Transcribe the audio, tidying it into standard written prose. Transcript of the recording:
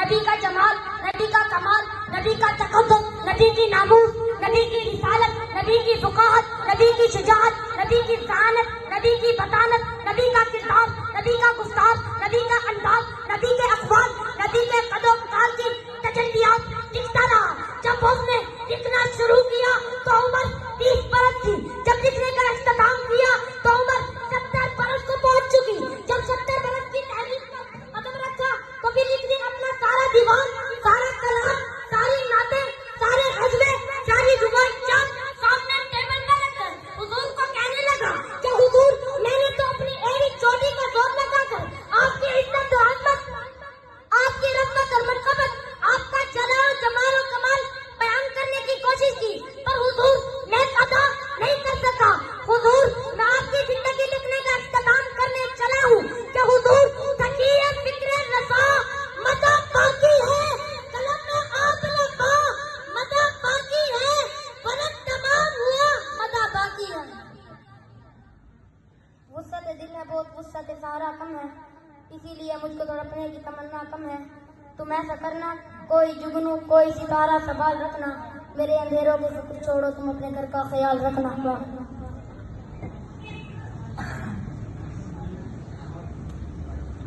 नबी का जमाल, नबी का कमाल, नबी का तकद्दुस, नबी की नामूस, नबी की रिसालत, नबी की फुकाहत, नबी की शुजाअत, नबी की ज़हानत, नबी की बतानत, नबी का किरदार, नबी का गुस्तार, नबी का अंदाज, नबी के अखबार, नबी के कदम काल की तजल्लियात दिखता रहा। जब उसने लिखना शुरू किया तो उम्र 20 बरस थी। जब लिखने का इख्तिताम किया तो उम्र 70 बरस को पहुंच चुकी। जब 70 बरस की तहरीक का कदम रखा तो फिर लिखने अपना सारा दीवान, सारा कलाम, सारी नाते, सारे गज़ले, सारी जुबान सामने टेबल पर रखकर हुजूर को कहने लगा कि हुजूर, मैंने तो अपनी एड़ी चोटी का जोर लगाकर आपकी इज्जत और अज़मत, आपकी रज़्मत और मरतबत, आपका जलाल जमाल और कमाल बयान करने की कोशिश की, पर हुजूर मैं अदा नहीं कर सका। हुजूर, मैं आपकी जिंदगी लिखने का इख्तिताम करने चला हूँ कि हुजूर तकिया फिक्र रसा मदा बाकी है, कलम में आप लगा मदा बाकी है, फलक तमाम हुआ मदा बाकी है। वुसअत दिल में बहुत वुसअत सहारा कम है, इसीलिए मुझको तड़पने की तमन्ना कम है। तुम ऐसा करना, कोई जुगनू कोई सितारा संभाल रखना, मेरे अंधेरों की फिक्र छोड़ो, तुम अपने घर का ख्याल रखना।